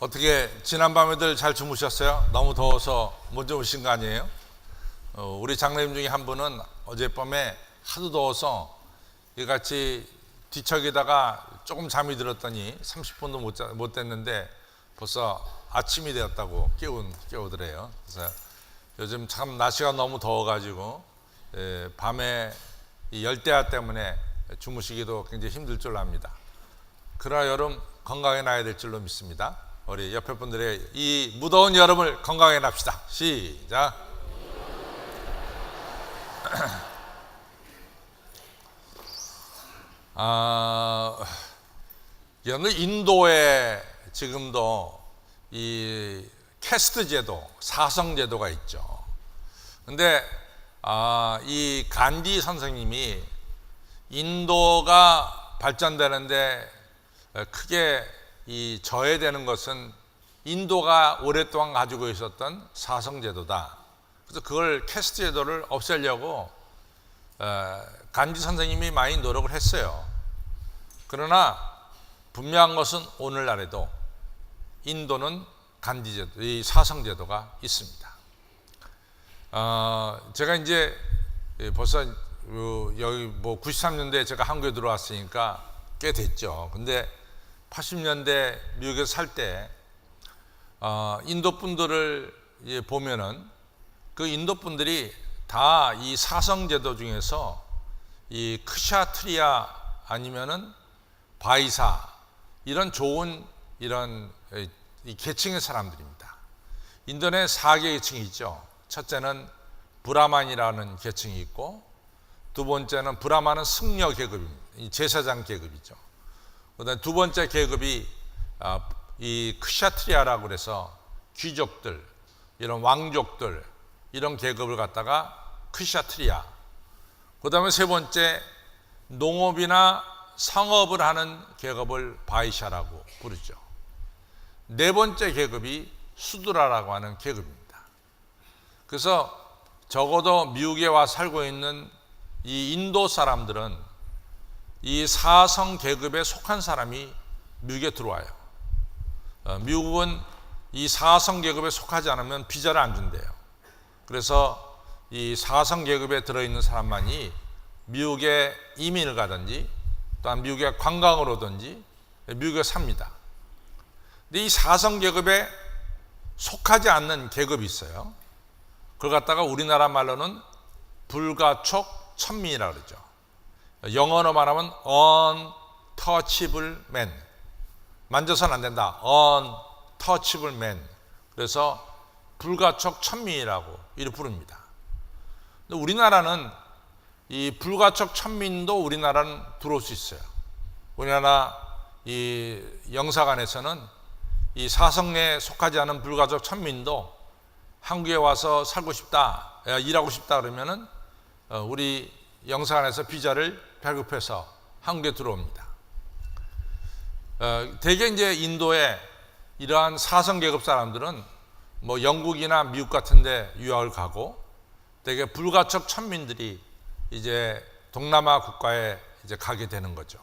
어떻게 지난밤에들 잘 주무셨어요? 너무 더워서 못 주무신 거 아니에요? 우리 장로님 중에 한 분은 어젯밤에 하도 더워서 이같이 뒤척이다가 조금 잠이 들었더니 30분도 못 됐는데 벌써 아침이 되었다고 깨우더래요. 그래서 요즘 참 날씨가 너무 더워가지고 밤에 이 열대야 때문에 주무시기도 굉장히 힘들 줄 압니다. 그러나 여름 건강해 놔야 될 줄로 믿습니다. 우리 옆에 분들의 이 무더운 여름을 건강해 납시다. 시작. 인도에 지금도 이 캐스트 제도, 사성 제도가 있죠. 근데 이 간디 선생님이 인도가 발전되는데 크게 이 저해되는 것은 인도가 오랫동안 가지고 있었던 사성 제도다. 그래서 그걸 캐스트 제도를 없애려고 간디 선생님이 많이 노력을 했어요. 그러나 분명한 것은 오늘날에도 인도는 간디 제도, 이 사성 제도가 있습니다. 제가 이제 벌써 여기 93년대에 제가 한국에 들어왔으니까 꽤 됐죠. 근데 80년대 미국에서 살 때 인도 분들을 보면은 그 인도 분들이 다 이 사성 제도 중에서 이 크샤트리아 아니면은 바이사 이런 좋은 이런 이 계층의 사람들입니다. 인도에 4개 계층이 있죠. 첫째는 브라만이라는 계층이 있고, 두 번째는 브라만은 승려 계급입니다. 제사장 계급이죠. 그다음 두 번째 계급이 이 크샤트리아라고 그래서 귀족들, 이런 왕족들 이런 계급을 갖다가 크샤트리아. 그다음에 세 번째 농업이나 상업을 하는 계급을 바이샤라고 부르죠. 네 번째 계급이 수드라라고 하는 계급입니다. 그래서 적어도 미국에 와 살고 있는 이 인도 사람들은 이 사성 계급에 속한 사람이 미국에 들어와요. 미국은 이 사성 계급에 속하지 않으면 비자를 안 준대요. 그래서 이 사성 계급에 들어있는 사람만이 미국에 이민을 가든지 또한 미국에 관광을 오든지 미국에 삽니다. 근데 이 사성 계급에 속하지 않는 계급이 있어요. 그걸 갖다가 우리나라 말로는 불가촉 천민이라고 그러죠. 영어로 말하면 untouchable man, 만져서는 안 된다. untouchable man. 그래서 불가촉 천민이라고 이렇게 부릅니다. 근데 우리나라는 이 불가촉 천민도 우리나라는 들어올 수 있어요. 우리나라 이 영사관에서는 이 사성에 속하지 않은 불가촉 천민도 한국에 와서 살고 싶다, 일하고 싶다 그러면은 우리 영사관에서 비자를 발급해서 한국에 들어옵니다. 대개 이제 인도에 이러한 사성 계급 사람들은 뭐 영국이나 미국 같은데 유학을 가고, 대개 불가촉 천민들이 이제 동남아 국가에 이제 가게 되는 거죠.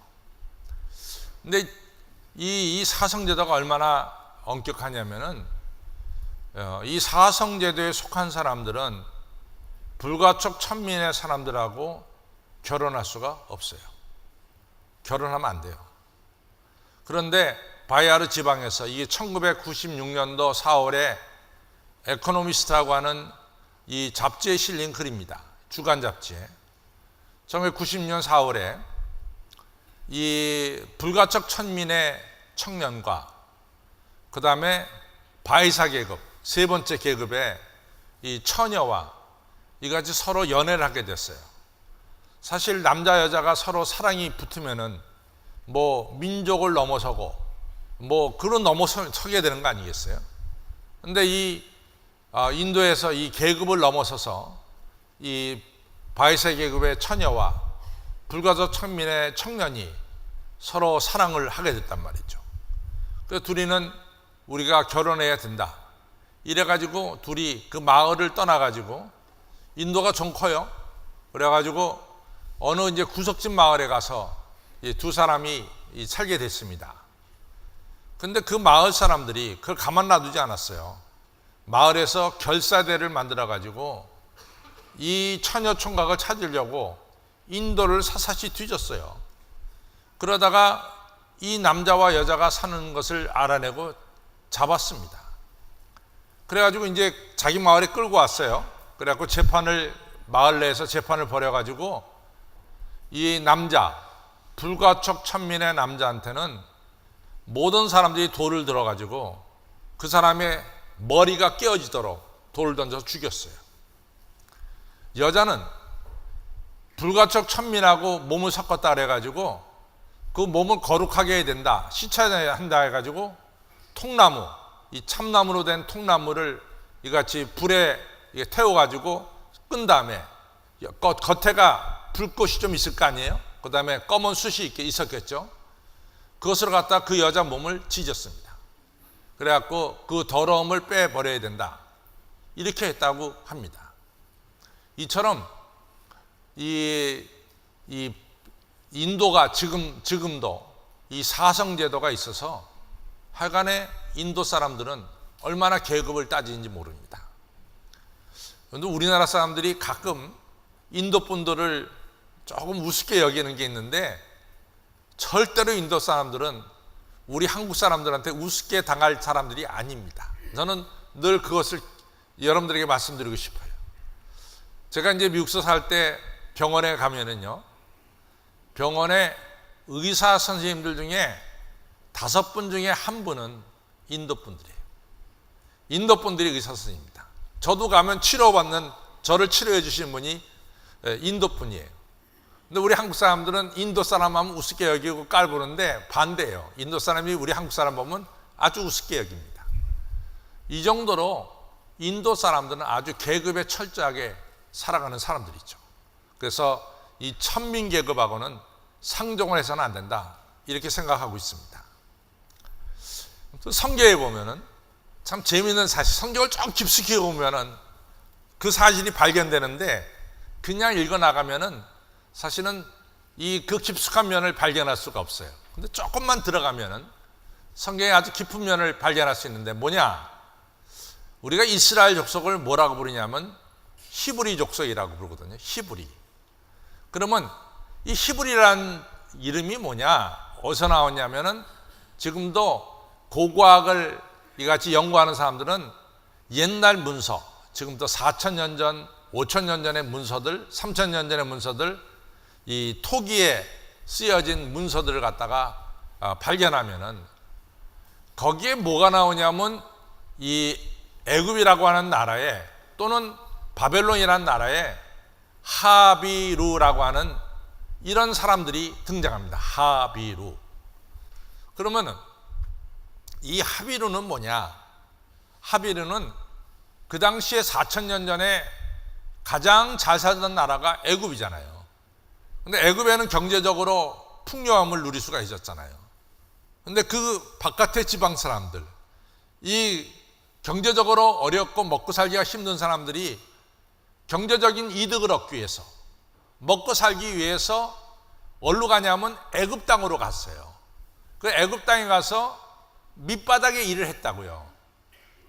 근데 이 사성 제도가 얼마나 엄격하냐면은 이 사성 제도에 속한 사람들은 불가촉 천민의 사람들하고 결혼할 수가 없어요. 결혼하면 안 돼요. 그런데 바이아르 지방에서 이게 1996년도 4월에 에코노미스트라고 하는 이 잡지에 실린 글입니다. 주간 잡지에. 1990년 4월에 이 불가촉 천민의 청년과 그 다음에 바이사 계급, 세 번째 계급의 이 처녀와 이같이 서로 연애를 하게 됐어요. 사실 남자 여자가 서로 사랑이 붙으면은 뭐 민족을 넘어서고 뭐 그런 넘어서게 되는 거 아니겠어요? 근데 이 인도에서 이 계급을 넘어서서 이 바이사 계급의 처녀와 불가촉 천민의 청년이 서로 사랑을 하게 됐단 말이죠. 그래서 둘이는 우리가 결혼해야 된다. 이래가지고 둘이 그 마을을 떠나가지고, 인도가 좀 커요. 그래가지고 어느 이제 구석진 마을에 가서 이 두 사람이 살게 됐습니다. 근데 그 마을 사람들이 그걸 가만 놔두지 않았어요. 마을에서 결사대를 만들어 가지고 이 처녀 총각을 찾으려고 인도를 사사시 뒤졌어요. 그러다가 이 남자와 여자가 사는 것을 알아내고 잡았습니다. 그래가지고 이제 자기 마을에 끌고 왔어요. 그래갖고 마을 내에서 재판을 벌여가지고 이 남자, 불가촉 천민의 남자한테는 모든 사람들이 돌을 들어가지고 그 사람의 머리가 깨어지도록 돌을 던져서 죽였어요. 여자는 불가촉 천민하고 몸을 섞었다 그래가지고 그 몸을 거룩하게 해야 된다, 씻어야 한다 해가지고 통나무, 이 참나무로 된 통나무를 이같이 불에 태워가지고 끈 다음에 겉에가 불꽃이 좀 있을 거 아니에요? 그 다음에 검은 숯이 있었겠죠? 그것을 갖다 그 여자 몸을 지졌습니다. 그래갖고 그 더러움을 빼버려야 된다, 이렇게 했다고 합니다. 이처럼 이 인도가 지금도 이 사성제도가 있어서 하여간에 인도 사람들은 얼마나 계급을 따지는지 모릅니다. 그런데 우리나라 사람들이 가끔 인도 분들을 조금 우습게 여기는 게 있는데, 절대로 인도 사람들은 우리 한국 사람들한테 우습게 당할 사람들이 아닙니다. 저는 늘 그것을 여러분들에게 말씀드리고 싶어요. 제가 이제 미국서 살 때 병원에 가면은요, 병원에 의사 선생님들 중에 5분 중에 1분은 인도 분들이에요. 인도 분들이 의사 선생님입니다. 저도 가면 치료받는, 저를 치료해 주시는 분이 인도 분이에요. 근데 우리 한국 사람들은 인도 사람 하면 우습게 여기고 깔보는데 반대예요. 인도 사람이 우리 한국 사람 보면 아주 우습게 여깁니다. 이 정도로 인도 사람들은 아주 계급에 철저하게 살아가는 사람들이죠. 그래서 이 천민 계급하고는 상종을 해서는 안 된다, 이렇게 생각하고 있습니다. 또 성경에 보면은 참 재미있는 사실, 성경을 좀 깊숙이 보면은 그 사실이 발견되는데, 그냥 읽어 나가면은 사실은 그 깊숙한 면을 발견할 수가 없어요. 근데 조금만 들어가면은 성경의 아주 깊은 면을 발견할 수 있는데, 뭐냐? 우리가 이스라엘 족속을 뭐라고 부르냐면 히브리 족속이라고 부르거든요. 히브리. 그러면 이 히브리라는 이름이 뭐냐? 어디서 나왔냐면은, 지금도 고고학을 이같이 연구하는 사람들은 옛날 문서, 지금부터 4,000년 전, 5,000년 전의 문서들, 3,000년 전의 문서들, 이 토기에 쓰여진 문서들을 갖다가 발견하면은 거기에 뭐가 나오냐면 이 애굽이라고 하는 나라에, 또는 바벨론이라는 나라에 하비루라고 하는 이런 사람들이 등장합니다. 하비루. 그러면은 이 하비루는 뭐냐? 하비루는 그 당시에 4,000년 전에 가장 잘 살던 나라가 애굽이잖아요. 근데 애굽에는 경제적으로 풍요함을 누릴 수가 있었잖아요. 근데 그 바깥의 지방 사람들, 이 경제적으로 어렵고 먹고 살기가 힘든 사람들이 경제적인 이득을 얻기 위해서, 먹고 살기 위해서 어디로 가냐면 애굽 땅으로 갔어요. 그 애굽 땅에 가서 밑바닥에 일을 했다고요.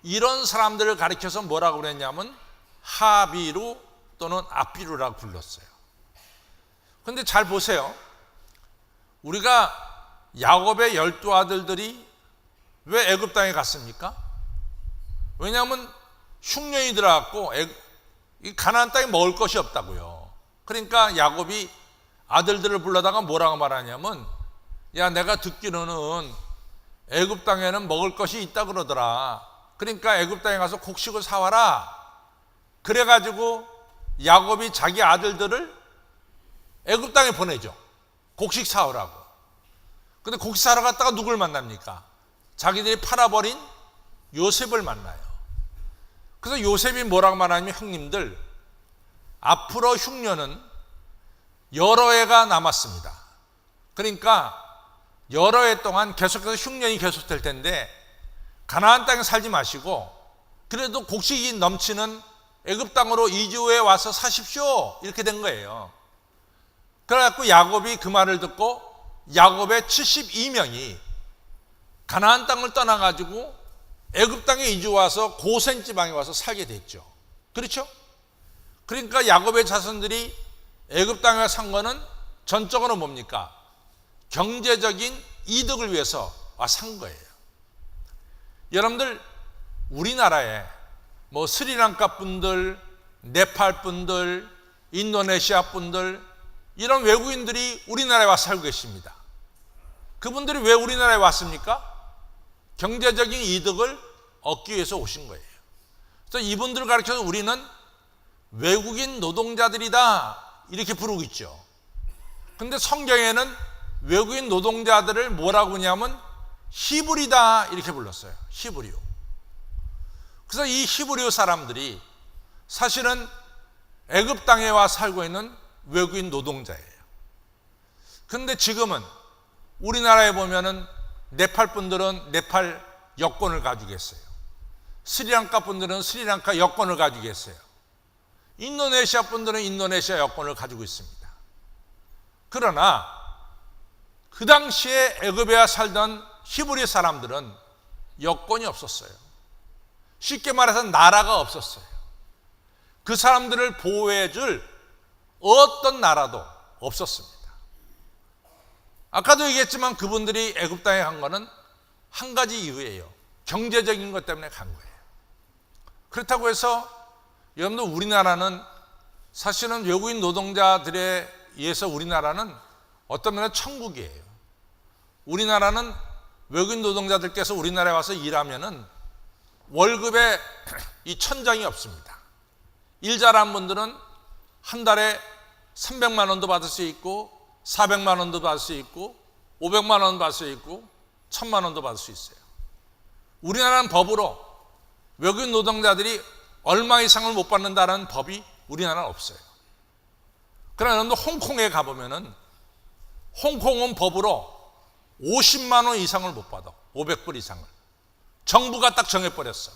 이런 사람들을 가리켜서 뭐라고 그랬냐면 하비루 또는 아비루라고 불렀어요. 그런데 잘 보세요. 우리가 야곱의 12아들들이 왜 애굽 땅에 갔습니까? 왜냐하면 흉년이 들어갔고 이 가나안 땅에 먹을 것이 없다고요. 그러니까 야곱이 아들들을 불러다가 뭐라고 말하냐면, 야, 내가 듣기로는 애굽 땅에는 먹을 것이 있다 그러더라. 그러니까 애굽 땅에 가서 곡식을 사와라. 그래가지고 야곱이 자기 아들들을 애굽 땅에 보내죠. 곡식 사오라고. 근데 곡식 사러 갔다가 누굴 만납니까? 자기들이 팔아버린 요셉을 만나요. 그래서 요셉이 뭐라고 말하냐면, 형님들, 앞으로 흉년은 여러 해가 남았습니다. 그러니까 여러 해 동안 계속해서 흉년이 계속될 텐데 가나안 땅에 살지 마시고 그래도 곡식이 넘치는 애굽 땅으로 이주해 와서 사십시오, 이렇게 된 거예요. 그래갖고 야곱이 그 말을 듣고 야곱의 72명이 가나안 땅을 떠나가지고 애굽 땅에 이주 와서 고센 지방에 와서 살게 됐죠. 그렇죠? 그러니까 야곱의 자손들이 애굽 땅에 산 거는 전적으로 뭡니까? 경제적인 이득을 위해서 산 거예요. 여러분들 우리나라에 뭐 스리랑카 분들, 네팔 분들, 인도네시아 분들 이런 외국인들이 우리나라에 와서 살고 계십니다. 그분들이 왜 우리나라에 왔습니까? 경제적인 이득을 얻기 위해서 오신 거예요. 그래서 이분들을 가르쳐서 우리는 외국인 노동자들이다 이렇게 부르고 있죠. 근데 성경에는 외국인 노동자들을 뭐라고 하냐면 히브리다 이렇게 불렀어요. 히브리오. 그래서 이 히브리오 사람들이 사실은 애굽 땅에 와 살고 있는 외국인 노동자예요. 그런데 지금은 우리나라에 보면은 네팔 분들은 네팔 여권을 가지고 계세요. 스리랑카 분들은 스리랑카 여권을 가지고 계세요. 인도네시아 분들은 인도네시아 여권을 가지고 있습니다. 그러나 그 당시에 애굽에 살던 히브리 사람들은 여권이 없었어요. 쉽게 말해서 나라가 없었어요. 그 사람들을 보호해 줄 어떤 나라도 없었습니다. 아까도 얘기했지만 그분들이 애굽 땅에 간 거는 한 가지 이유예요. 경제적인 것 때문에 간 거예요. 그렇다고 해서 여러분들 우리나라는 사실은 외국인 노동자들에 의해서 우리나라는 어떤 면에 천국이에요. 우리나라는 외국인 노동자들께서 우리나라에 와서 일하면은 월급에 이 천장이 없습니다. 일 잘한 분들은 한 달에 300만 원도 받을 수 있고 400만 원도 받을 수 있고 500만 원도 받을 수 있고 1000만 원도 받을 수 있어요. 우리나라는 법으로 외국인 노동자들이 얼마 이상을 못 받는다는 법이 우리나라는 없어요. 그러나 여러분들 홍콩에 가보면은 홍콩은 법으로 50만 원 이상을 못 받아. 500불 이상을. 정부가 딱 정해버렸어.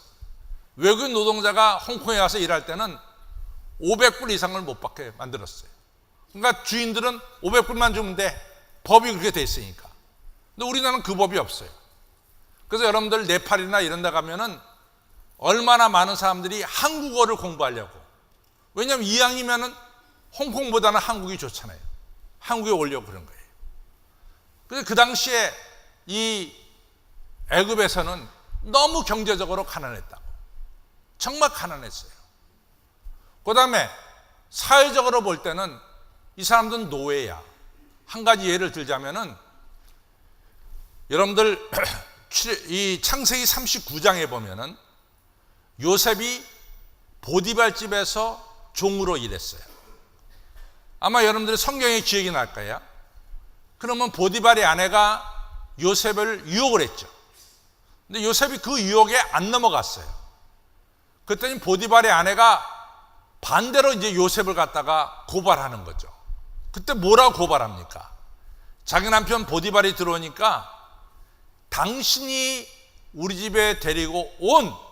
외국인 노동자가 홍콩에 가서 일할 때는 500불 이상을 못 받게 만들었어요. 그러니까 주인들은 500불만 주면 돼. 법이 그렇게 돼 있으니까. 근데 우리나라는 그 법이 없어요. 그래서 여러분들 네팔이나 이런 데 가면은 얼마나 많은 사람들이 한국어를 공부하려고. 왜냐하면 이왕이면은 홍콩보다는 한국이 좋잖아요. 한국에 오려고 그런 거예요. 그래서 그 당시에 이 애굽에서는 너무 경제적으로 가난했다고. 정말 가난했어요. 그 다음에 사회적으로 볼 때는 이 사람들은 노예야. 한 가지 예를 들자면은 여러분들 이 창세기 39장에 보면은 요셉이 보디발 집에서 종으로 일했어요. 아마 여러분들이 성경에 기억이 날 거예요. 그러면 보디발의 아내가 요셉을 유혹을 했죠. 근데 요셉이 그 유혹에 안 넘어갔어요. 그랬더니 보디발의 아내가 반대로 이제 요셉을 갖다가 고발하는 거죠. 그때 뭐라고 고발합니까? 자기 남편 보디발이 들어오니까 당신이 우리 집에 데리고 온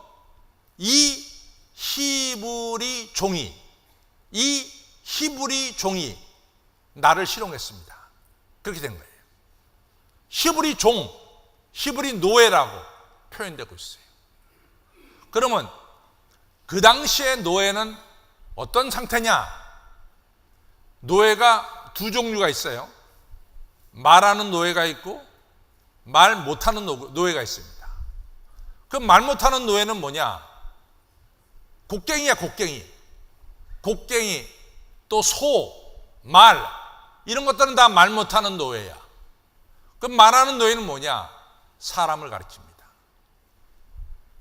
이 히브리 종이 나를 희롱했습니다. 그렇게 된 거예요. 히브리 종, 히브리 노예라고 표현되고 있어요. 그러면 그 당시의 노예는 어떤 상태냐? 노예가 두 종류가 있어요. 말하는 노예가 있고 말 못하는 노예가 있습니다. 그 말 못하는 노예는 뭐냐? 곡괭이야, 곡괭이. 곡괭이, 또 소, 말 이런 것들은 다 말 못하는 노예야. 그럼 말하는 노예는 뭐냐? 사람을 가르칩니다.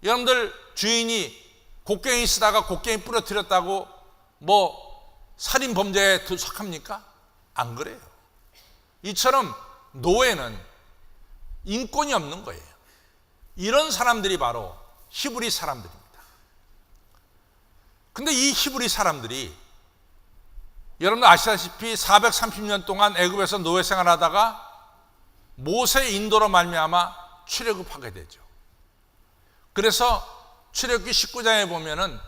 여러분들 주인이 곡괭이 쓰다가 곡괭이 부러뜨렸다고 뭐 살인 범죄에 속합니까? 안 그래요. 이처럼 노예는 인권이 없는 거예요. 이런 사람들이 바로 히브리 사람들입니다. 근데 이 히브리 사람들이 여러분 아시다시피 430년 동안 애굽에서 노예 생활하다가 모세의 인도로 말미암아 출애굽하게 되죠. 그래서 출애굽기 19장에 보면은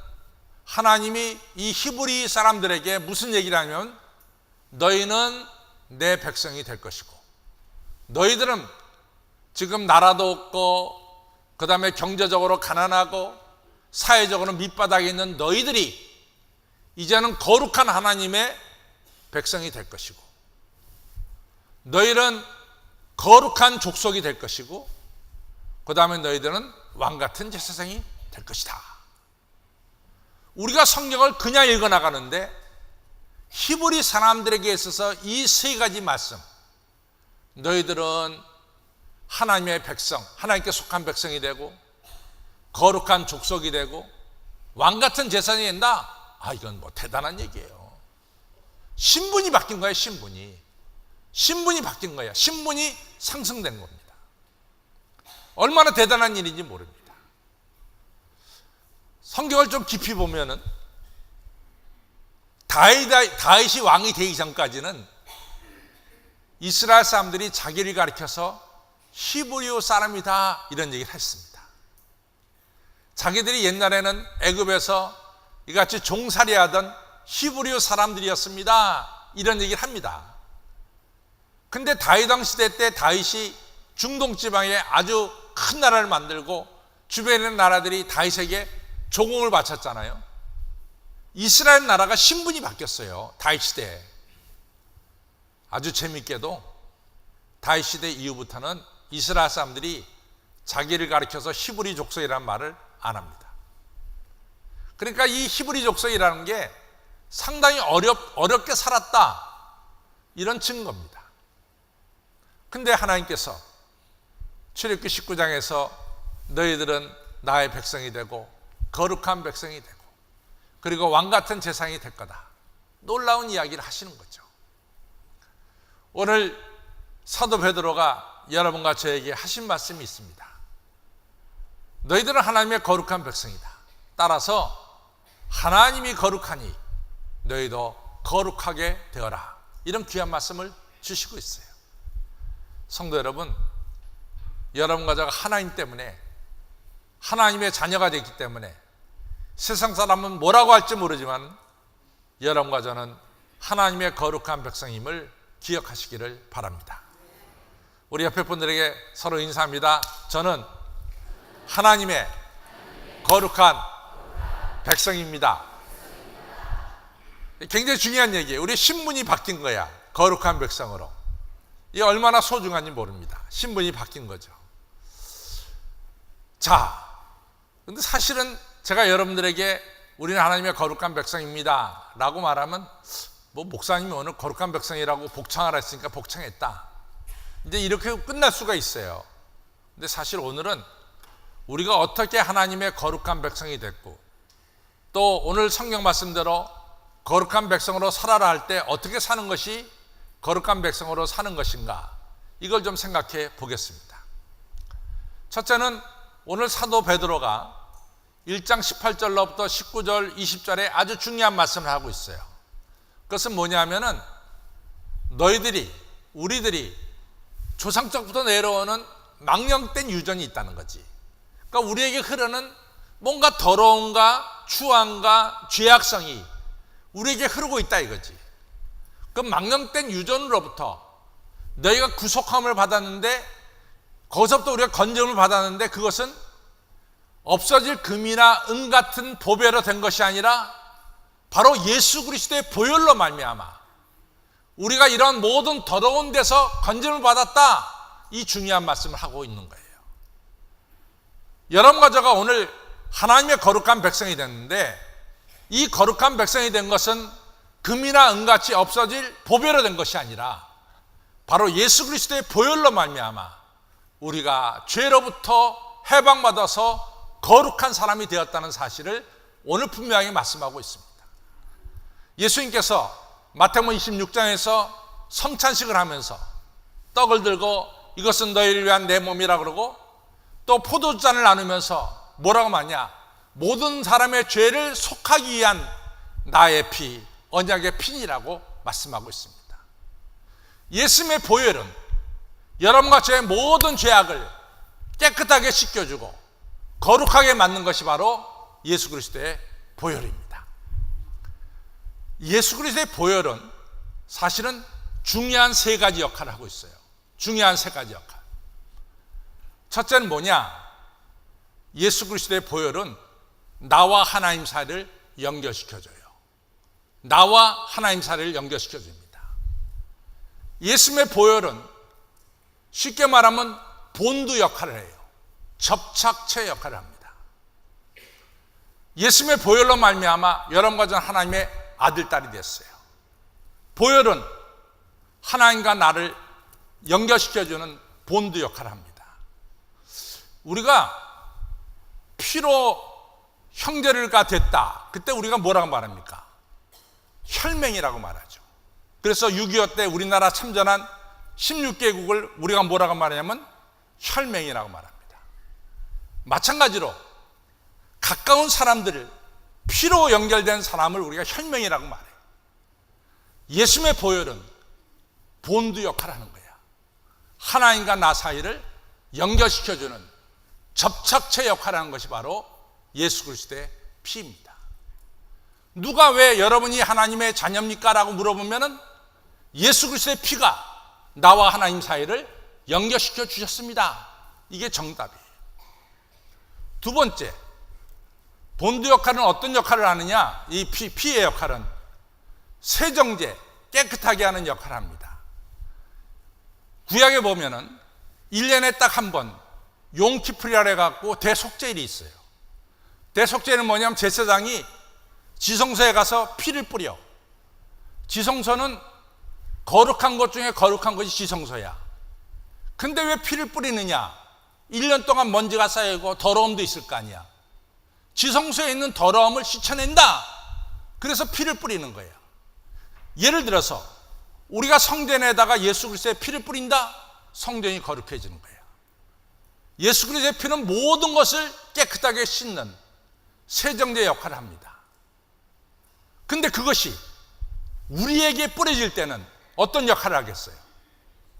하나님이 이 히브리 사람들에게 무슨 얘기를 하냐면 너희는 내 백성이 될 것이고 너희들은 지금 나라도 없고 그 다음에 경제적으로 가난하고 사회적으로 밑바닥에 있는 너희들이 이제는 거룩한 하나님의 백성이 될 것이고, 너희는 거룩한 족속이 될 것이고, 그 다음에 너희들은 왕같은 제사장이 될 것이다. 우리가 성경을 그냥 읽어나가는데 히브리 사람들에게 있어서 이 세 가지 말씀, 너희들은 하나님의 백성, 하나님께 속한 백성이 되고 거룩한 족속이 되고 왕같은 제사장이 된다. 이건 뭐 대단한 얘기예요. 신분이 바뀐 거예요. 신분이 바뀐 거예요. 신분이 상승된 겁니다. 얼마나 대단한 일인지 모릅니다. 성경을 좀 깊이 보면은 다윗이 왕이 되기 전까지는 이스라엘 사람들이 자기를 가리켜서 히브리어 사람이다 이런 얘기를 했습니다. 자기들이 옛날에는 애굽에서 이같이 종살이하던 히브리어 사람들이었습니다 이런 얘기를 합니다. 근데 다윗 왕 시대 때 다윗이 중동 지방에 아주 큰 나라를 만들고 주변에 있는 나라들이 다윗에게 조공을 바쳤잖아요. 이스라엘 나라가 신분이 바뀌었어요. 다윗 시대에. 아주 재밌게도 다윗 시대 이후부터는 이스라엘 사람들이 자기를 가리켜서 히브리 족속이라는 말을 안 합니다. 그러니까 이 히브리 족속이라는 게 상당히 어렵게 살았다 이런 증거입니다. 근데 하나님께서 출애굽기 19장에서 너희들은 나의 백성이 되고 거룩한 백성이 되고 그리고 왕같은 제사장이 될 거다. 놀라운 이야기를 하시는 거죠. 오늘 사도 베드로가 여러분과 저에게 하신 말씀이 있습니다. 너희들은 하나님의 거룩한 백성이다. 따라서 하나님이 거룩하니 너희도 거룩하게 되어라. 이런 귀한 말씀을 주시고 있어요. 성도 여러분, 여러분과 제가 하나님 때문에 하나님의 자녀가 되기 때문에 세상 사람은 뭐라고 할지 모르지만 여러분과 저는 하나님의 거룩한 백성임을 기억하시기를 바랍니다. 우리 옆에 분들에게 서로 인사합니다. 저는 하나님의 거룩한 백성입니다. 굉장히 중요한 얘기예요. 우리 신분이 바뀐 거야. 거룩한 백성으로. 이게 얼마나 소중한지 모릅니다. 신분이 바뀐 거죠. 자, 근데 사실은 제가 여러분들에게 우리는 하나님의 거룩한 백성입니다 라고 말하면 뭐 목사님이 오늘 거룩한 백성이라고 복창하라 했으니까 복창했다. 이제 이렇게 끝날 수가 있어요. 근데 사실 오늘은 우리가 어떻게 하나님의 거룩한 백성이 됐고 또 오늘 성경 말씀대로 거룩한 백성으로 살아라 할 때 어떻게 사는 것이 거룩한 백성으로 사는 것인가, 이걸 좀 생각해 보겠습니다. 첫째는 오늘 사도 베드로가 1장 18절로부터 19절 20절에 아주 중요한 말씀을 하고 있어요. 그것은 뭐냐면은 우리들이 조상적부터 내려오는 망령된 유전이 있다는 거지. 그러니까 우리에게 흐르는 뭔가 더러움과 추함과 죄악성이 우리에게 흐르고 있다 이거지. 그 망령된 유전으로부터 너희가 구속함을 받았는데 거기서부터 우리가 건져움을 받았는데 그것은 없어질 금이나 은 같은 보배로 된 것이 아니라 바로 예수 그리스도의 보혈로 말미암아 우리가 이런 모든 더러운 데서 건짐을 받았다, 이 중요한 말씀을 하고 있는 거예요. 여러분과 저가 오늘 하나님의 거룩한 백성이 됐는데 이 거룩한 백성이 된 것은 금이나 은같이 없어질 보배로 된 것이 아니라 바로 예수 그리스도의 보혈로 말미암아 우리가 죄로부터 해방받아서 거룩한 사람이 되었다는 사실을 오늘 분명하게 말씀하고 있습니다. 예수님께서 마태복음 26장에서 성찬식을 하면서 떡을 들고 이것은 너희를 위한 내 몸이라 그러고 또 포도주잔을 나누면서 뭐라고 말하냐, 모든 사람의 죄를 속하기 위한 나의 피, 언약의 피니라고 말씀하고 있습니다. 예수님의 보혈은 여러분과 저의 모든 죄악을 깨끗하게 씻겨주고 거룩하게 만든 것이 바로 예수 그리스도의 보혈입니다. 예수 그리스도의 보혈은 사실은 중요한 세 가지 역할을 하고 있어요. 중요한 세 가지 역할. 첫째는 뭐냐? 예수 그리스도의 보혈은 나와 하나님 사이를 연결시켜줘요. 나와 하나님 사이를 연결시켜줍니다. 예수님의 보혈은 쉽게 말하면 본드 역할을 해요. 접착체 역할을 합니다. 예수님의 보혈로 말미암아 여러분과 저는 하나님의 아들, 딸이 됐어요. 보혈은 하나님과 나를 연결시켜주는 본드 역할을 합니다. 우리가 피로 형제가 됐다. 그때 우리가 뭐라고 말합니까? 혈맹이라고 말하죠. 그래서 6.25 때 우리나라 참전한 16개국을 우리가 뭐라고 말하냐면 혈맹이라고 말합니다. 마찬가지로 가까운 사람들을, 피로 연결된 사람을 우리가 혈맹이라고 말해요. 예수님의 보혈은 본드 역할을 하는 거야. 하나님과 나 사이를 연결시켜주는 접착체 역할을 하는 것이 바로 예수 그리스도의 피입니다. 누가 왜 여러분이 하나님의 자녀입니까? 라고 물어보면 예수 그리스도의 피가 나와 하나님 사이를 연결시켜 주셨습니다. 이게 정답이에요. 두 번째, 본드 역할은 어떤 역할을 하느냐? 이 피의 역할은 세정제, 깨끗하게 하는 역할을 합니다. 구약에 보면은 1년에 딱 한 번 용키프리라 해갖고 대속죄일이 있어요. 대속죄는 뭐냐면 제사장이 지성소에 가서 피를 뿌려. 지성소는 거룩한 것 중에 거룩한 것이 지성소야. 근데 왜 피를 뿌리느냐? 1년 동안 먼지가 쌓이고 더러움도 있을 거 아니야. 지성소에 있는 더러움을 씻어낸다. 그래서 피를 뿌리는 거예요. 예를 들어서 우리가 성전에다가 예수 그리스도의 피를 뿌린다. 성전이 거룩해지는 거예요. 예수 그리스도의 피는 모든 것을 깨끗하게 씻는 세정제 역할을 합니다. 근데 그것이 우리에게 뿌려질 때는 어떤 역할을 하겠어요?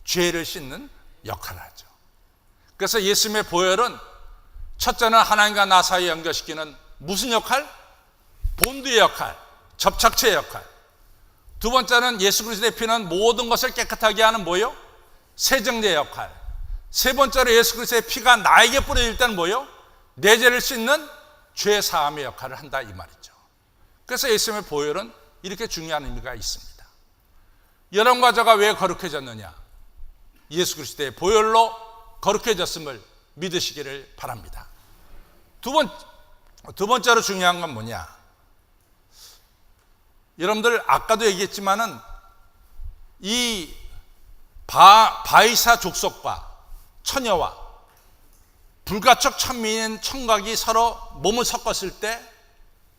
죄를 씻는 역할을 하죠. 그래서 예수님의 보혈은 첫째는 하나님과 나 사이에 연결시키는 무슨 역할? 본드의 역할, 접착체의 역할. 두 번째는 예수 그리스도의 피는 모든 것을 깨끗하게 하는 뭐요? 세정제 역할. 세 번째로 예수 그리스도의 피가 나에게 뿌려질 때는 뭐요? 내 죄를 씻는 죄 사함의 역할을 한다 이 말이죠. 그래서 예수님의 보혈은 이렇게 중요한 의미가 있습니다. 여러분과 저가 왜 거룩해졌느냐? 예수 그리스도의 보혈로 거룩해졌음을 믿으시기를 바랍니다. 두 번째로 중요한 건 뭐냐? 여러분들 아까도 얘기했지만은 이 바이사 족속과 처녀와 불가촉 천민인 청각이 서로 몸을 섞었을 때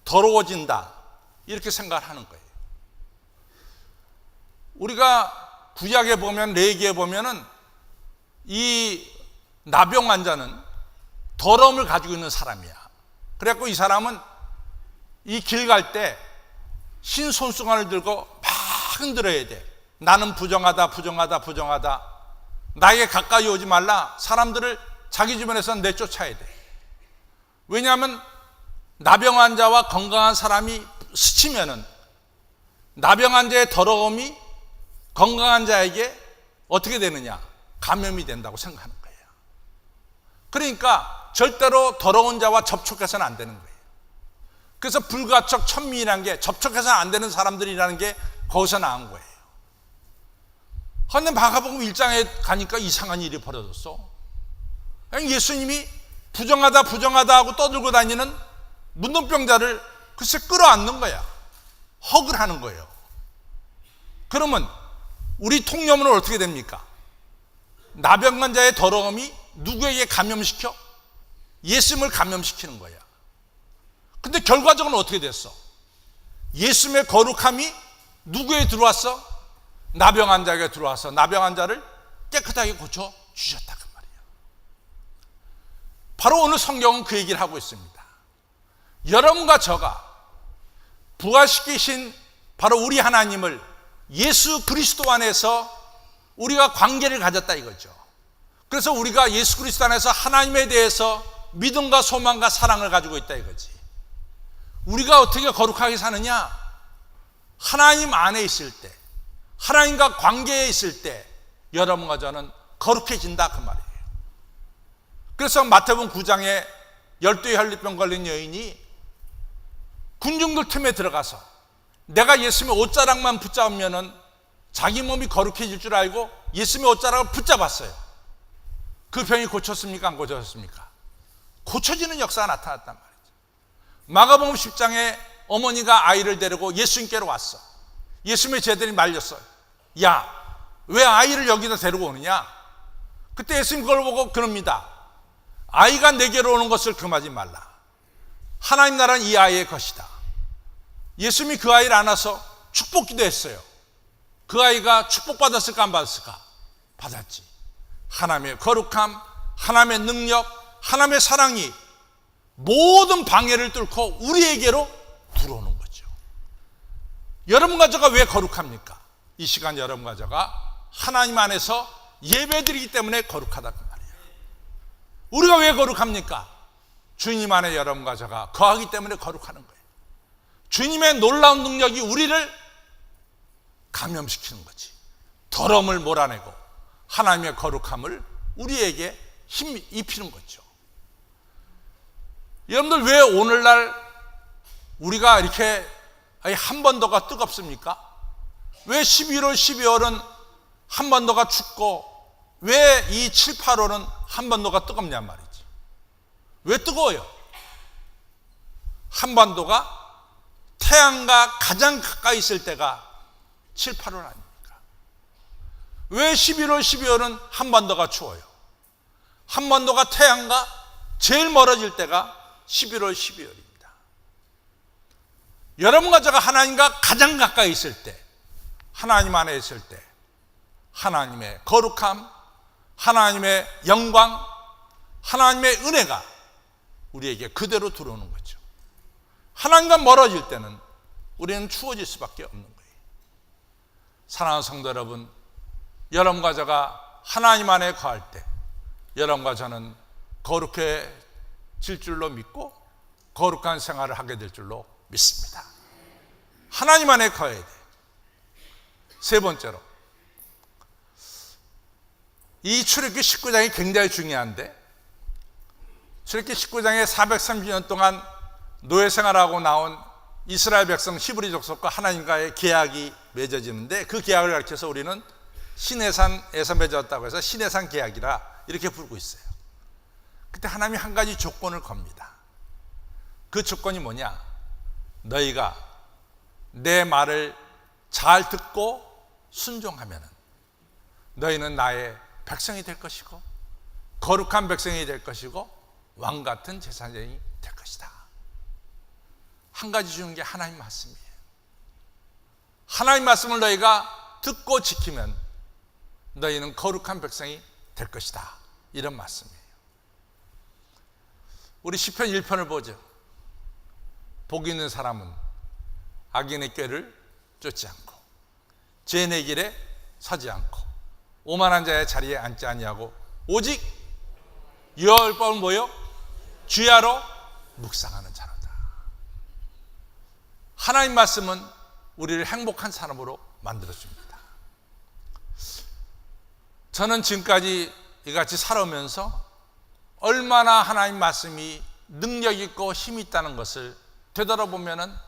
더러워진다 이렇게 생각을 하는 거예요. 우리가 구약에 보면 레위기에 보면은 이 나병 환자는 더러움을 가지고 있는 사람이야. 그래갖고 이 사람은 이 길 갈 때 흰 손수건을 들고 막 흔들어야 돼. 나는 부정하다, 부정하다, 부정하다. 나에게 가까이 오지 말라. 사람들을 자기 주변에서 내쫓아야 돼. 왜냐하면 나병 환자와 건강한 사람이 스치면은 나병 환자의 더러움이 건강한 자에게 어떻게 되느냐? 감염이 된다고 생각하는 거예요. 그러니까 절대로 더러운 자와 접촉해서는 안 되는 거예요. 그래서 불가촉 천민이라는 게 접촉해서는 안 되는 사람들이라는 게 거기서 나온 거예요. 그런데 마가복음 1장에 가니까 이상한 일이 벌어졌어. 예수님이 부정하다 부정하다 하고 떠들고 다니는 문둥병자를 글쎄 끌어안는 거야. 헉을 하는 거예요. 그러면 우리 통념은 어떻게 됩니까? 나병 환자의 더러움이 누구에게 감염시켜? 예수님을 감염시키는 거야. 근데 결과적으로 어떻게 됐어? 예수님의 거룩함이 누구에 들어왔어? 나병 환자에게 들어와서 나병 환자를 깨끗하게 고쳐 주셨다 그 말이에요. 바로 오늘 성경은 그 얘기를 하고 있습니다. 여러분과 저가 부활시키신 바로 우리 하나님을 예수 그리스도 안에서 우리가 관계를 가졌다 이거죠. 그래서 우리가 예수 그리스도 안에서 하나님에 대해서 믿음과 소망과 사랑을 가지고 있다 이거지. 우리가 어떻게 거룩하게 사느냐? 하나님 안에 있을 때, 하나님과 관계에 있을 때 여러분과 저는 거룩해진다 그 말이에요. 그래서 마태복음 9장에 12 혈류병 걸린 여인이 군중들 틈에 들어가서 내가 예수님의 옷자락만 붙잡으면은 자기 몸이 거룩해질 줄 알고 예수님의 옷자락을 붙잡았어요. 그 병이 고쳤습니까? 안 고쳤습니까? 고쳐지는 역사가 나타났단 말이죠. 마가복음 10장에 어머니가 아이를 데리고 예수님께로 왔어. 예수님의 제자들이 말렸어요. 야, 왜 아이를 여기다 데리고 오느냐? 그때 예수님 그걸 보고 그럽니다. 아이가 내게로 오는 것을 금하지 말라. 하나님 나라는 이 아이의 것이다. 예수님이 그 아이를 안아서 축복기도 했어요. 그 아이가 축복받았을까 안 받았을까? 받았지. 하나님의 거룩함, 하나님의 능력, 하나님의 사랑이 모든 방해를 뚫고 우리에게로 들어오는 거죠. 여러분 가져가 왜 거룩합니까? 이 시간 여러분 가져가 하나님 안에서 예배드리기 때문에 거룩하다고 말이에요. 우리가 왜 거룩합니까? 주님 안에 여러분 가져가 거하기 때문에 거룩하는 거예요. 주님의 놀라운 능력이 우리를 감염시키는 거지. 더러움을 몰아내고 하나님의 거룩함을 우리에게 힘 입히는 거죠. 여러분들 왜 오늘날 우리가 이렇게 한 번 더가 뜨겁습니까? 왜 11월, 12월은 한 번 더가 춥고 왜 이 7, 8월은 한 번 더가 뜨겁냔 말이지. 왜 뜨거워요? 한반도가 태양과 가장 가까이 있을 때가 7, 8월 아닙니까? 왜 11월, 12월은 한반도가 추워요? 한반도가 태양과 제일 멀어질 때가 11월, 12월입니다. 여러분과 제가 하나님과 가장 가까이 있을 때, 하나님 안에 있을 때 하나님의 거룩함, 하나님의 영광, 하나님의 은혜가 우리에게 그대로 들어오는 거죠. 하나님과 멀어질 때는 우리는 추워질 수밖에 없는 거예요. 사랑하는 성도 여러분, 여러분과 제가 하나님 안에 거할 때 여러분과 저는 거룩해질 줄로 믿고 거룩한 생활을 하게 될 줄로 믿습니다. 하나님 안에 거해야 돼. 세 번째로, 이 출애굽기 19장이 굉장히 중요한데, 출애굽기 19장에 430년 동안 노예 생활하고 나온 이스라엘 백성 히브리 족속과 하나님과의 계약이 맺어지는데, 그 계약을 가르쳐서 우리는 시내산에서 맺어졌다고 해서 시내산 계약이라 이렇게 부르고 있어요. 그때 하나님이 한 가지 조건을 겁니다. 그 조건이 뭐냐? 너희가 내 말을 잘 듣고 순종하면 너희는 나의 백성이 될 것이고 거룩한 백성이 될 것이고 왕 같은 제사장이 될 것이다. 한 가지 주는 게 하나님 말씀이에요. 하나님 말씀을 너희가 듣고 지키면 너희는 거룩한 백성이 될 것이다. 이런 말씀이에요. 우리 시편 1편을 보죠. 복 있는 사람은 악인의 꾀를 쫓지 않고 죄인의 길에 서지 않고 오만한 자의 자리에 앉지 아니하고 오직 여호와의 법은 뭐요? 주야로 묵상하는 자로다. 하나님 말씀은 우리를 행복한 사람으로 만들어줍니다. 저는 지금까지 이같이 살아오면서 얼마나 하나님 말씀이 능력 있고 힘이 있다는 것을 되돌아보면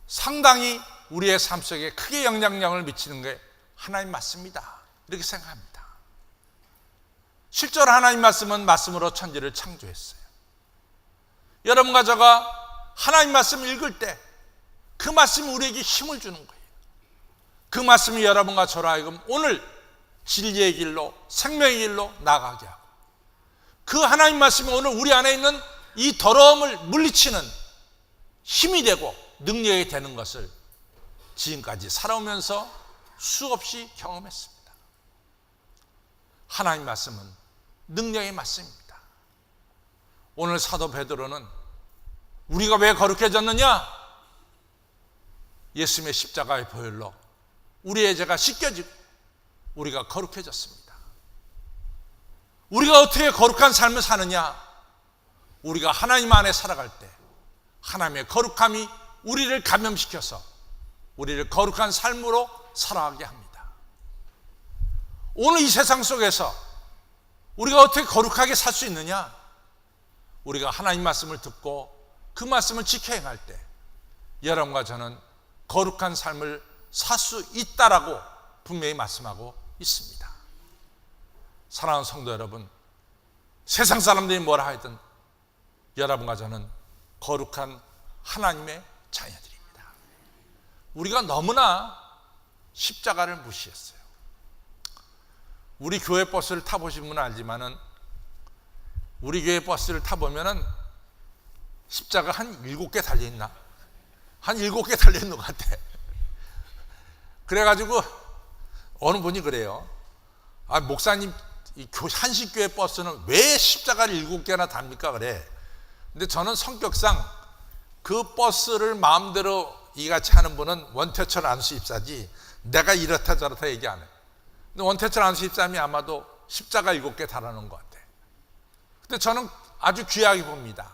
상당히 우리의 삶 속에 크게 영향력을 미치는 게 하나님 말씀이다, 이렇게 생각합니다. 실제로 하나님 말씀은 말씀으로 천지를 창조했어요. 여러분과 저가 하나님 말씀을 읽을 때 그 말씀이 우리에게 힘을 주는 거예요. 그 말씀이 여러분과 저로 하여금 오늘 진리의 길로, 생명의 길로 나가게 하고, 그 하나님 말씀이 오늘 우리 안에 있는 이 더러움을 물리치는 힘이 되고 능력이 되는 것을 지금까지 살아오면서 수없이 경험했습니다. 하나님 말씀은 능력의 말씀입니다. 오늘 사도 베드로는 우리가 왜 거룩해졌느냐? 예수님의 십자가의 보혈로 우리의 죄가 씻겨지고 우리가 거룩해졌습니다. 우리가 어떻게 거룩한 삶을 사느냐? 우리가 하나님 안에 살아갈 때 하나님의 거룩함이 우리를 감염시켜서 우리를 거룩한 삶으로 살아가게 합니다. 오늘 이 세상 속에서 우리가 어떻게 거룩하게 살 수 있느냐? 우리가 하나님 말씀을 듣고 그 말씀을 지켜 행할 때 여러분과 저는 거룩한 삶을 살 수 있다라고 분명히 말씀하고 있습니다. 사랑하는 성도 여러분, 세상 사람들이 뭐라 하든 여러분과 저는 거룩한 하나님의 자녀들입니다. 우리가 너무나 십자가를 무시했어요. 우리 교회 버스를 타보신 분은 알지만은 우리 교회 버스를 타보면은 십자가 한 7개 달려있나? 한 7개 달려있는 것 같아. 그래가지고 어느 분이 그래요. 아, 목사님 한식교회 버스는 왜 십자가를 7개나 답니까? 그래. 근데 저는 성격상 그 버스를 마음대로 이같이 하는 분은 원태철 안수 입사지 내가 이렇다 저렇다 얘기 안 해. 근데 원태철 안수 입사님이 아마도 십자가 7개 달아놓은 것 같아. 근데 저는 아주 귀하게 봅니다.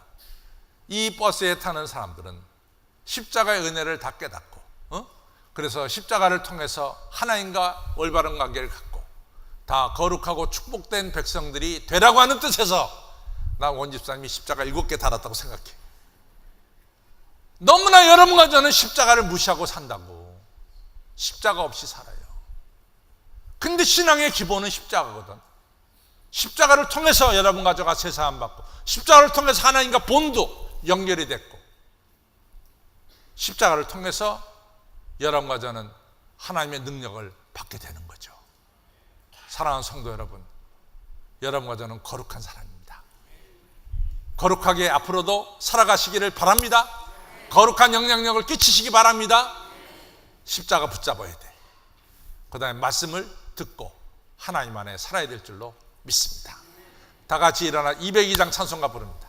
이 버스에 타는 사람들은 십자가의 은혜를 다 깨닫고 그래서 십자가를 통해서 하나님과 올바른 관계를 갖고 다 거룩하고 축복된 백성들이 되라고 하는 뜻에서 나 원집사님이 십자가 7개 달았다고 생각해. 너무나 여러분과 저는 십자가를 무시하고 산다고. 십자가 없이 살아요. 근데 신앙의 기본은 십자가거든. 십자가를 통해서 여러분과 저가 세상을 받고 십자가를 통해서 하나님과 본도 연결이 됐고 십자가를 통해서 여러분과 저는 하나님의 능력을 받게 되는 거죠. 사랑하는 성도 여러분, 여러분과 저는 거룩한 사람입니다. 거룩하게 앞으로도 살아가시기를 바랍니다. 거룩한 영향력을 끼치시기 바랍니다. 십자가 붙잡아야 돼. 그 다음에 말씀을 듣고 하나님 안에 살아야 될 줄로 믿습니다. 다 같이 일어나 202장 찬송가 부릅니다.